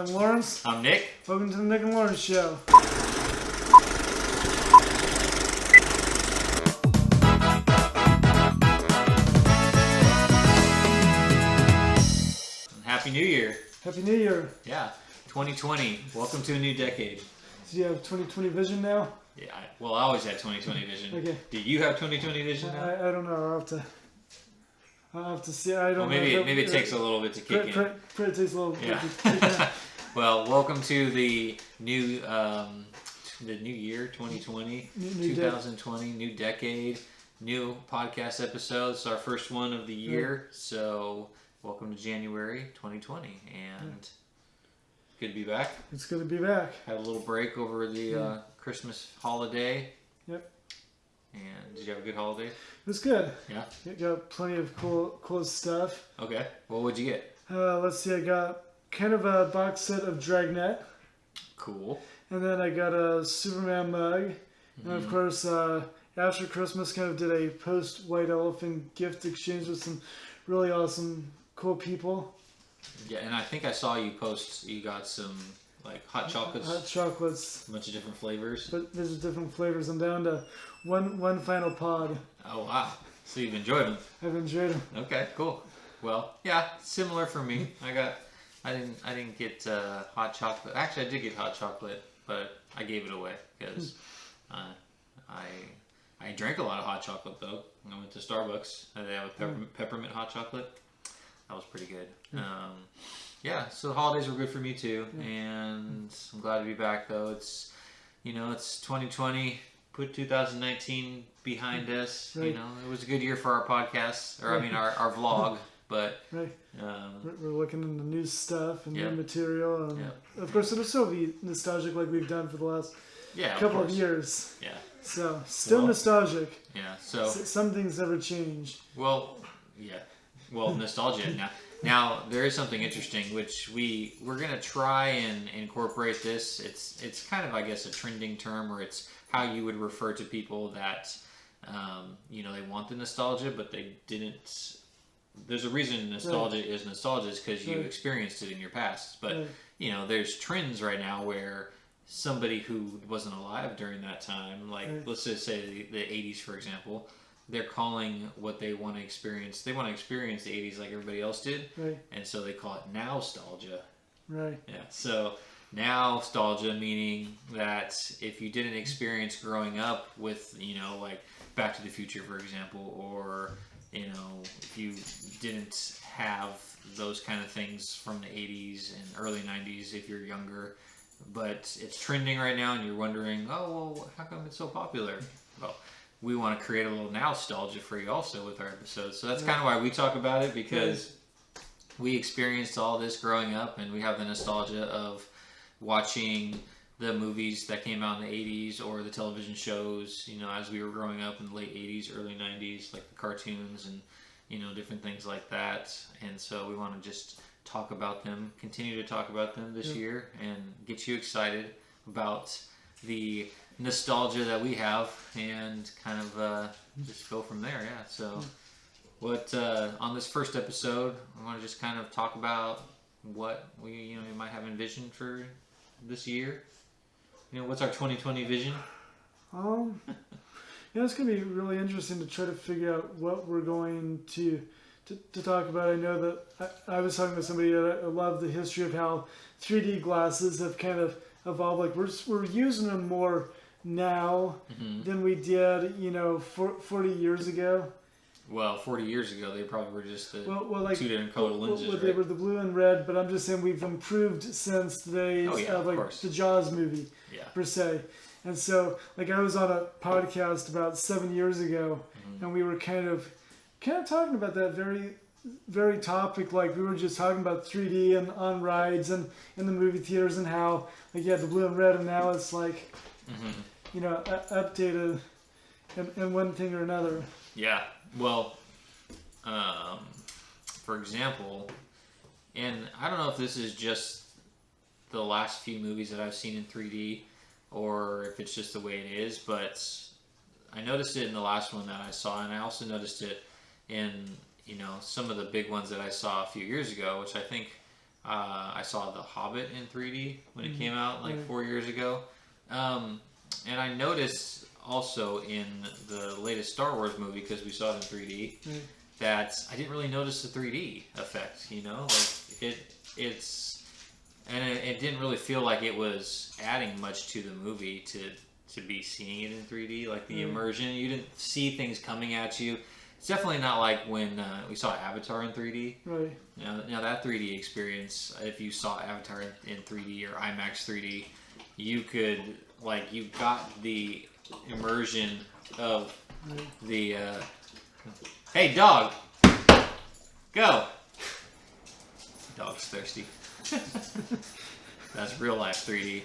I'm Lawrence. I'm Nick. Welcome to the Nick and Lawrence Show. Happy New Year. Happy New Year. Yeah, 2020. Welcome to a new decade. Do you have 2020 vision now? Yeah, I always had 2020 vision. Okay. Do you have 2020 vision now? I don't know. I'll have to see. I don't know. Maybe it takes a little bit to kick in. It takes a little bit Yeah. to kick in. Well, welcome to the new year, 2020, New 2020, new decade, new podcast episodes. It's our first one of the year, so welcome to January 2020, and good to be back. It's good to be back. Had a little break over the Christmas holiday. Yep. And did you have a good holiday? It was good. Yeah. You got plenty of cool stuff. Okay. Well, what'd you get? Let's see. I got kind of a box set of Dragnet. Cool. And then I got a Superman mug. And of course, after Christmas, kind of did a post-White Elephant gift exchange with some really awesome, cool people. Yeah, and I think I saw you post, you got some, like, hot chocolates. Hot chocolates. A bunch of different flavors. But there's different flavors. I'm down to one final pod. Oh, wow. So you've enjoyed them. I've enjoyed them. Okay, cool. Well, yeah, similar for me. I didn't get hot chocolate. Actually, I did get hot chocolate, but I gave it away because I drank a lot of hot chocolate though. I went to Starbucks and they have a peppermint hot chocolate. That was pretty good. Yeah, so the holidays were good for me too, and I'm glad to be back though. It's 2020. Put 2019 behind us. Right. It was a good year for our podcast, or I mean our vlog. But right. We're looking into new stuff and new material, and of course it'll still be nostalgic like we've done for the last couple of years. Yeah. So still nostalgic. Yeah. So some things never change. Well, yeah. Well, nostalgia now. Now there is something interesting which we're gonna try and incorporate this. It's kind of, I guess, a trending term, or it's how you would refer to people that they want the nostalgia but they didn't. There's a reason nostalgia is nostalgia, is because you experienced it in your past. But there's trends right now where somebody who wasn't alive during that time, like let's just say the 80s, for example, they're calling what they want to experience. They want to experience the 80s like everybody else did, and so they call it nostalgia. Right. Yeah. So nostalgia meaning that if you didn't experience growing up with, like Back to the Future, for example, or if you didn't have those kind of things from the 80s and early 90s, if you're younger, but it's trending right now and you're wondering, oh, well, how come it's so popular? Well, we want to create a little nostalgia for you also with our episodes. So that's kind of why we talk about it, because we experienced all this growing up and we have the nostalgia of watching the movies that came out in the 80s or the television shows, as we were growing up in the late 80s, early 90s, like the cartoons and, different things like that. And so we want to just talk about them, continue to talk about them this year, and get you excited about the nostalgia that we have, and kind of just go from there. Yeah. So what on this first episode, I want to just kind of talk about what we might have envisioned for this year. What's our 2020 vision? It's going to be really interesting to try to figure out what we're going to talk about. I know that I was talking to somebody that I love the history of how 3D glasses have kind of evolved. Like we're using them more now than we did, 40 years ago. Well, 40 years ago, they probably were just the like, two different color lenses, right? They were the blue and red, but I'm just saying we've improved since the days of the Jaws movie, per se. And so, like, I was on a podcast about 7 years ago, and we were kind of talking about that very, very topic. Like, we were just talking about 3D and on rides and in the movie theaters, and how, like, you had the blue and red, and now it's like, updated in one thing or another. Yeah. Well, for example, and I don't know if this is just the last few movies that I've seen in 3D, or if it's just the way it is, but I noticed it in the last one that I saw, and I also noticed it in some of the big ones that I saw a few years ago, which I think I saw The Hobbit in 3D when it came out like 4 years ago. And I noticed also in the latest Star Wars movie, because we saw it in 3D, that I didn't really notice the 3D effect, you know? Like, it didn't really feel like it was adding much to the movie to be seeing it in 3D. Like, the immersion, you didn't see things coming at you. It's definitely not like when we saw Avatar in 3D. Right. Now that 3D experience, if you saw Avatar in 3D or IMAX 3D, you could, like, you got the immersion of the, hey, dog, go. Dog's thirsty. That's real life 3D.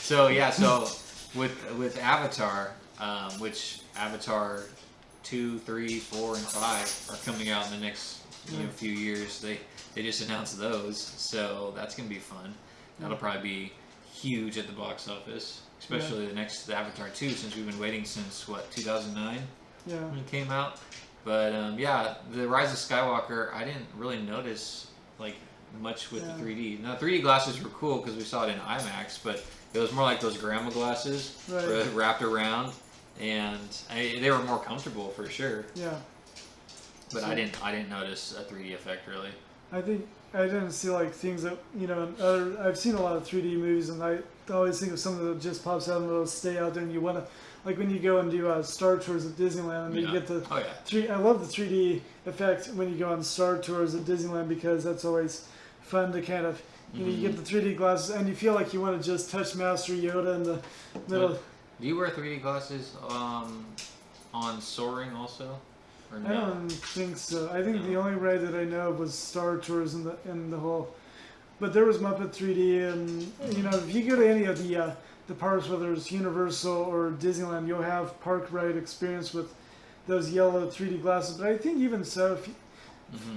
So, yeah, so with Avatar, which Avatar 2, 3, 4, and 5 are coming out in the next few years. They just announced those, so that's gonna be fun. That'll probably be huge at the box office, especially the next Avatar 2, since we've been waiting since 2009 when it came out. But the Rise of Skywalker, I didn't really notice like much with the 3D. Now 3D glasses were cool because we saw it in IMAX, but it was more like those grandma glasses wrapped around. And they were more comfortable for sure. Yeah. But so, I didn't notice a 3D effect really. I think I didn't see like things that I've seen a lot of 3D movies, and I always think of something that just pops out and it'll stay out there, and you want to, like when you go and do Star Tours at Disneyland, and you get the I love the 3D effect when you go on Star Tours at Disneyland, because that's always fun to kind of you get the 3D glasses and you feel like you want to just touch Master Yoda in the middle. Do you wear 3D glasses on Soaring also? Or no? I don't think so. I think the only ride that I know was Star Tours in the whole. But there was Muppet 3D, and if you go to any of the parks, whether it's Universal or Disneyland, you'll have park ride experience with those yellow 3D glasses. But I think even so,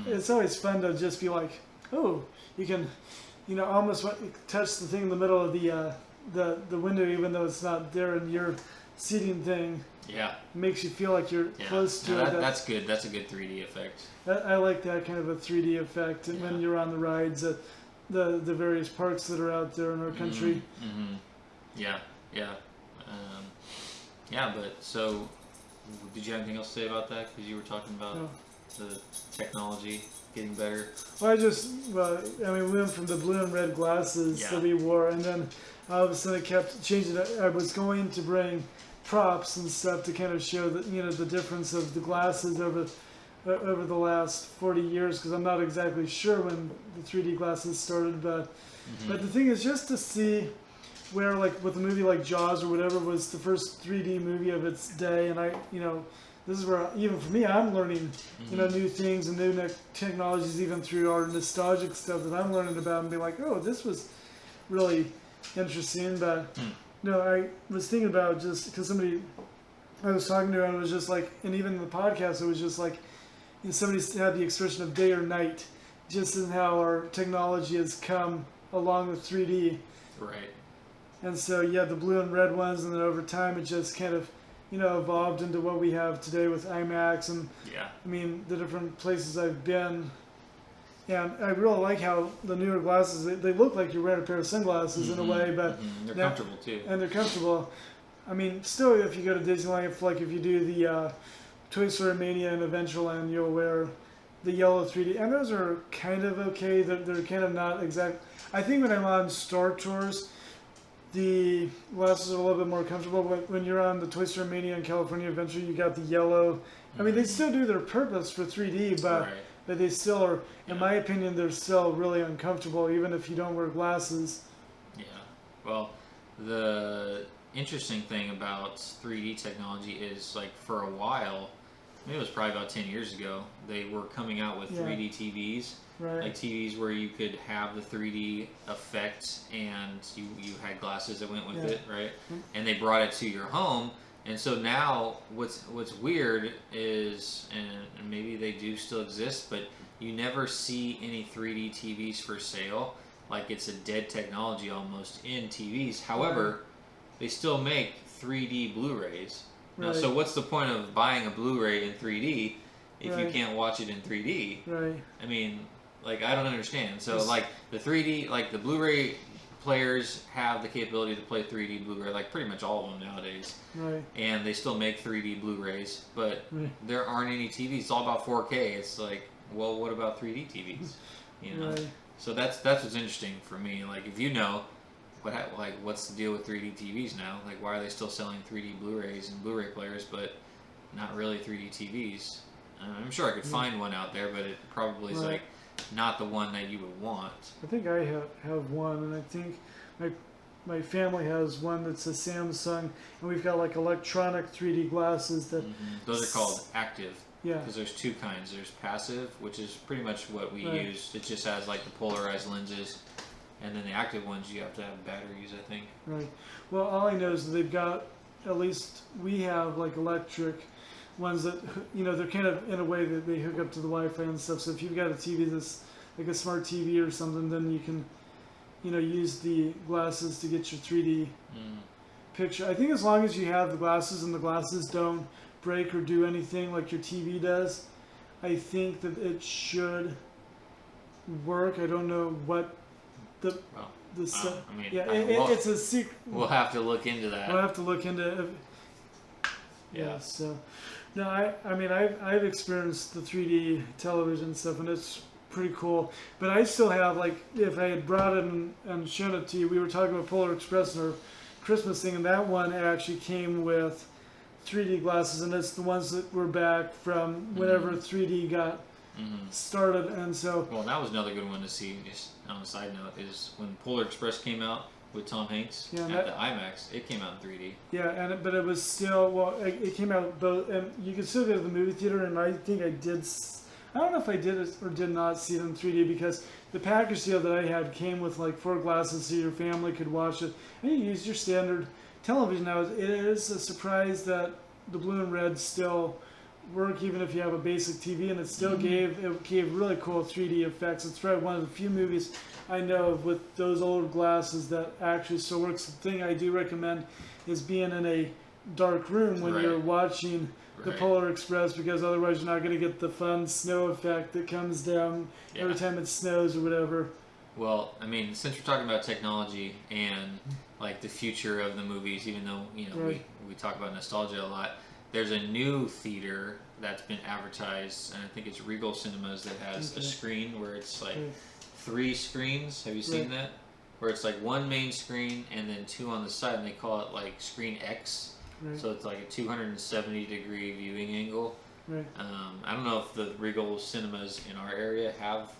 it's always fun to just be like, oh, you can, almost touch the thing in the middle of the window, even though it's not there in your seating thing. Yeah. It makes you feel like you're close to it. That's good. That's a good 3D effect. I like that kind of a 3D effect when you're on the rides at the various parks that are out there in our country. Yeah. But so, did you have anything else to say about that? Because you were talking about the technology getting better. Well, we went from the blue and red glasses that we wore, and then all of a sudden it kept changing. I was going to bring props and stuff to kind of show that the difference of the glasses over the last 40 years, because I'm not exactly sure when the 3D glasses started, but the thing is just to see where, like with a movie like Jaws or whatever was the first 3D movie of its day, and this is where even for me I'm learning new things and new technologies, even through our nostalgic stuff that I'm learning about, and be like, oh, this was really interesting. But I was thinking about, just because somebody I was talking to, and it was just like, and even in the podcast, it was just like, somebody had the expression of day or night, just in how our technology has come along with 3D. Right. And so you had the blue and red ones, and then over time it just kind of, evolved into what we have today with IMAX, and the different places I've been. And I really like how the newer glasses, they look like you're wearing a pair of sunglasses in a way, but they're comfortable too. And they're comfortable. Still, if you go to Disneyland, if you do the Toy Story Mania and Adventureland, you'll wear the yellow 3D, and those are kind of okay. They're kind of not exact. I think when I'm on Star Tours, the glasses are a little bit more comfortable. But when you're on the Toy Story Mania and California Adventure, you got the yellow. They still do their purpose for 3D, but they still are, in my opinion, they're still really uncomfortable, even if you don't wear glasses. Yeah. Well, the interesting thing about 3D technology is, like, for a while, maybe it was probably about 10 years ago, they were coming out with 3D TVs. Right. Like TVs where you could have the 3D effect, and you had glasses that went with it, right? And they brought it to your home. And so now what's weird is, and maybe they do still exist, but you never see any 3D TVs for sale. Like, it's a dead technology almost in TVs. However, they still make 3D Blu-rays. Now, so what's the point of buying a Blu-ray in 3D if you can't watch it in 3D? Right. Like, I don't understand. So, like, the 3D, like, the Blu-ray players have the capability to play 3D Blu-ray, like, pretty much all of them nowadays. Right. And they still make 3D Blu-rays, but there aren't any TVs. It's all about 4K. It's like, well, what about 3D TVs? You know? Right. So that's what's interesting for me. Like, if you know, what's the deal with 3D TVs now? Like, why are they still selling 3D Blu-rays and Blu-ray players, but not really 3D TVs? I'm sure I could find one out there, but it probably is like not the one that you would want. I think I have one, and I think my family has one that's a Samsung, and we've got like electronic 3D glasses that. Those are called active. Yeah. Because there's two kinds. There's passive, which is pretty much what we use. It just has like the polarized lenses. And then the active ones, you have to have batteries, I think. Right. Well, all I know is that they've got, at least we have like electric ones that, you know, they're kind of in a way that they hook up to the Wi-Fi and stuff. So if you've got a TV that's like a smart TV or something, then you can, you know, use the glasses to get your 3D picture. I think as long as you have the glasses and the glasses don't break or do anything like your TV does, I think that it should work. I don't know what it's a secret. We'll have to look into that. We'll have to look into it. Yeah. So, no, I mean, I've experienced the 3D television stuff, and it's pretty cool. But I still have, like, if I had brought it and shown it to you, we were talking about Polar Express and our Christmas thing, and that one actually came with 3D glasses, and it's the ones that were back from whenever 3D got started. And so, well, that was another good one to see. Just on a side note, is when Polar Express came out with Tom Hanks at the IMAX. It came out in 3D. Yeah, but it was still it came out both, and you could still go to the movie theater. And I think I did. I don't know if I did it or did not see it in 3D, because the package deal that I had came with like 4 glasses so your family could watch it. And you use your standard television. Now, it is a surprise that the blue and red still work even if you have a basic TV, and it still gave really cool 3D effects. It's probably one of the few movies I know of with those old glasses that actually still works. The thing I do recommend is being in a dark room when you're watching the Polar Express, because otherwise you're not going to get the fun snow effect that comes down every time it snows or whatever. Well, I mean, since we're talking about technology and like the future of the movies, even though we talk about nostalgia a lot, there's a new theater that's been advertised, and I think it's Regal Cinemas, that has a screen where it's like 3 screens. Have you seen that? Where it's like 1 main screen and then 2 on the side, and they call it like Screen X. So it's like a 270-degree viewing angle. I don't know if the Regal Cinemas in our area have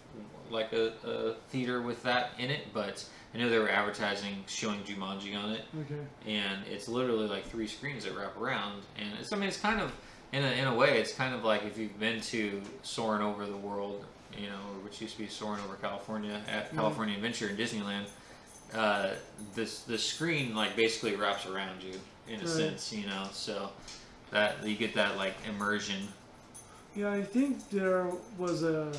like a theater with that in it, but I know they were advertising showing Jumanji on it. And it's literally like 3 screens that wrap around, and it's kind of in a way, it's kind of like if you've been to Soarin' Over the World, you know, which used to be Soarin' Over California at California Adventure in Disneyland. The screen like basically wraps around you in a sense, you know, so that you get that like immersion. Yeah, I think there was a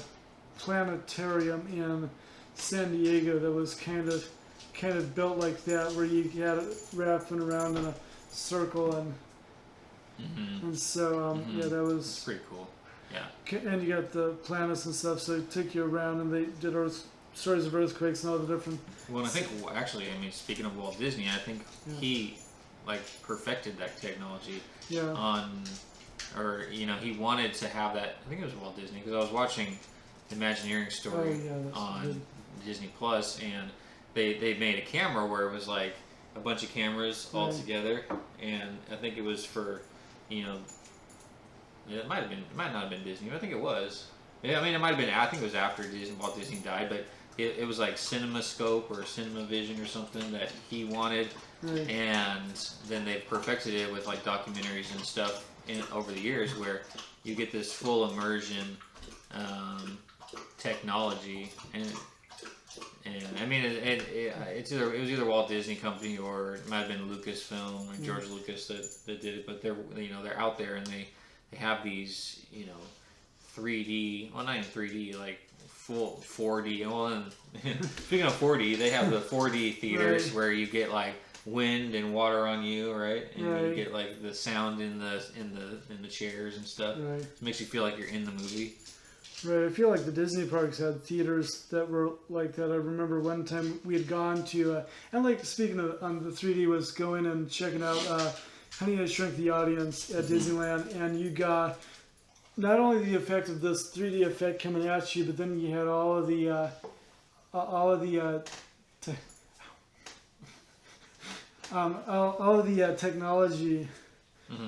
planetarium in San Diego that was kind of built like that, where you had it wrapping around in a circle, and so that was it's pretty cool. Yeah, and you got the planets and stuff, so it took you around, and they did stories of earthquakes and all the different. Well, I think actually, I mean, speaking of Walt Disney, I think he like perfected that technology or you know, he wanted to have that. I think it was Walt Disney, because I was watching Imagineering Story on Disney Plus, and they made a camera where it was like a bunch of cameras all together, and I think it was for, you know, it might not have been Disney, but I think it was. Yeah, I mean, it might have been. I think it was after Walt Disney died, but it was like CinemaScope or CinemaVision or something that he wanted, and then they perfected it with like documentaries and stuff over the years, where you get this full immersion technology, and I mean, it was either Walt Disney Company or it might have been Lucasfilm or George Lucas that did it, but they're out there, and they have these, you know, 3D, well, not even 3D, like full 4D. Well, and speaking of 4D, they have the 4D theaters where you get like wind and water on you, right? And you get like the sound in the chairs and stuff. It makes you feel like you're in the movie. Right, I feel like the Disney parks had theaters that were like that. I remember one time we had gone to, and like speaking of the 3D, was going and checking out Honey, I Shrunk the Audience at Disneyland, and you got not only the effect of this 3D effect coming at you, but then you had all of the technology.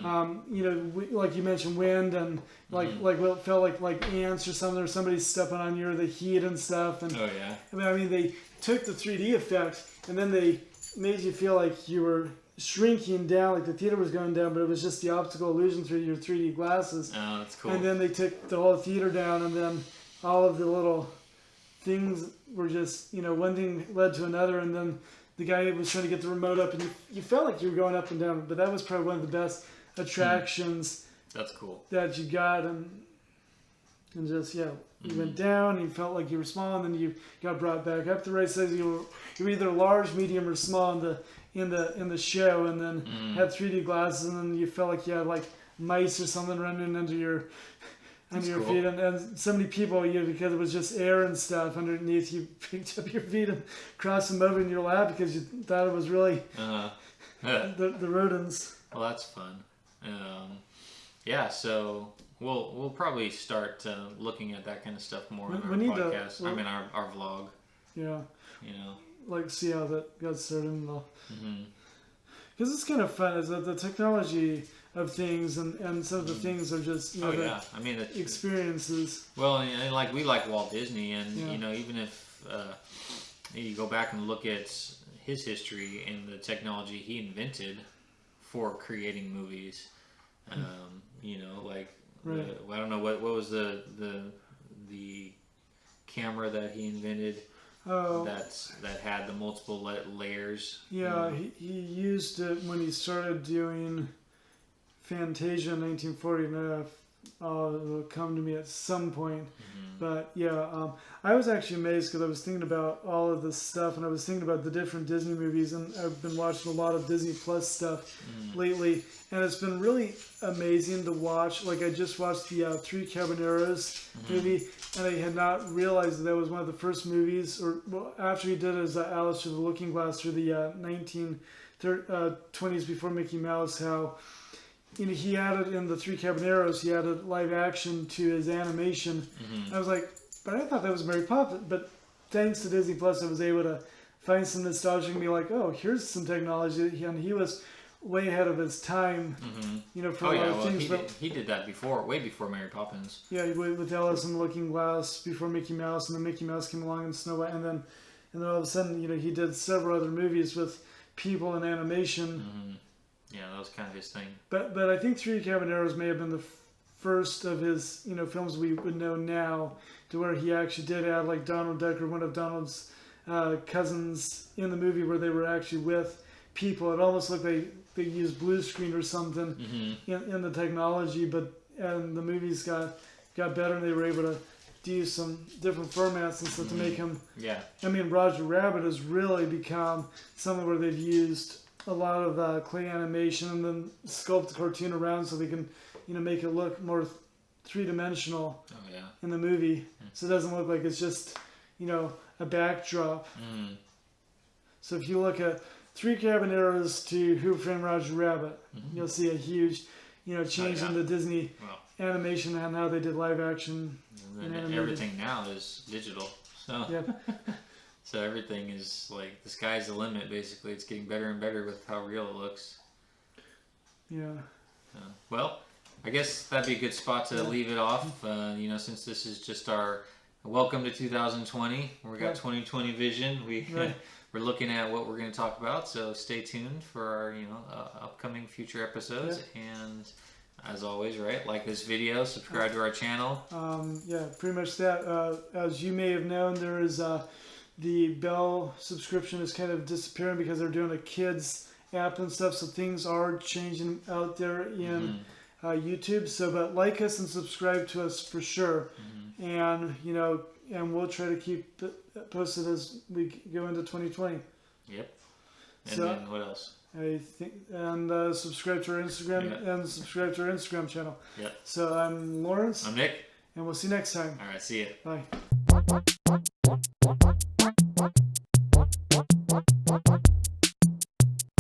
Like you mentioned, wind and like what felt like ants or something, or somebody stepping on you, or the heat and stuff. And oh yeah. I mean, they took the 3D effect and then they made you feel like you were shrinking down, like the theater was going down, but it was just the optical illusion through your 3D glasses. Oh, that's cool. And then they took the whole theater down, and then all of the little things were just, one thing led to another, and then the guy was trying to get the remote up, and you felt like you were going up and down, but that was probably one of the best attractions. That's cool. That you got, and just you went down, and you felt like you were small, and then you got brought back up the right size. You were either large, medium, or small in the show, and then had 3D glasses, and then you felt like you had like mice or something running under your feet, and so many people, because it was just air and stuff underneath, you picked up your feet and crossed them over in your lap because you thought it was really the rodents. Well, that's fun. Yeah, so we'll probably start looking at that kind of stuff more in our podcast. Our vlog. Yeah. Like see how that got started and all. Because it's kind of fun, is that the technology of things and some of the things are just experiences. Well, and like we like Walt Disney, and even if you go back and look at his history and the technology he invented for creating movies, right. I don't know what was the camera that he invented. Oh, that had the multiple layers. Yeah, he used it when he started doing Fantasia in 1940. It'll come to me at some point. But yeah, I was actually amazed because I was thinking about all of this stuff, and I was thinking about the different Disney movies, and I've been watching a lot of Disney Plus stuff lately, and it's been really amazing to watch. Like I just watched the Three Caballeros movie, and I had not realized that was one of the first movies, after he did his Alice Through the Looking Glass through the 1920s before Mickey Mouse, how he added in the Three Caballeros, he added live action to his animation. I was like, but I thought that was Mary Poppins. But thanks to Disney Plus, I was able to find some nostalgia and be like, oh, here's some technology. And he was way ahead of his time, for a lot of things. He did that way before Mary Poppins. Yeah, with Alice and the Looking Glass, before Mickey Mouse, and then Mickey Mouse came along and Snow White, and then all of a sudden, he did several other movies with people in animation. Yeah, that was kind of his thing. But I think Three Caballeros may have been the first of his films we would know now, to where he actually did add like Donald Duck or one of Donald's cousins in the movie, where they were actually with people. It almost looked like they used blue screen or something in the technology, and the movies got better, and they were able to do some different formats and stuff to make him. Yeah. I mean, Roger Rabbit has really become something where they've used a lot of clay animation and then sculpt the cartoon around so they can, make it look more three-dimensional in the movie. So it doesn't look like it's just, a backdrop. So if you look at Three Caballeros to Who Framed Roger Rabbit, you'll see a huge, change in the Disney animation and how they did live action. And then everything now is digital. So. Yep. So everything is like, the sky's the limit, basically. It's getting better and better with how real it looks. Yeah. Well, I guess that'd be a good spot to leave it off. Since this is just our welcome to 2020. We got 2020 vision. We're looking at what we're going to talk about. So stay tuned for our, upcoming future episodes. And as always, like this video, subscribe to our channel. Pretty much that. As you may have known, there is the Bell subscription is kind of disappearing because they're doing a kids app and stuff, so things are changing out there in YouTube. So, but like us and subscribe to us for sure, and and we'll try to keep posted as we go into 2020. Yep. And then what else? I think, and subscribe to our Instagram and subscribe to our Instagram channel. Yep. So I'm Lawrence. I'm Nick. and we'll see you next time. All right, see you. Bye.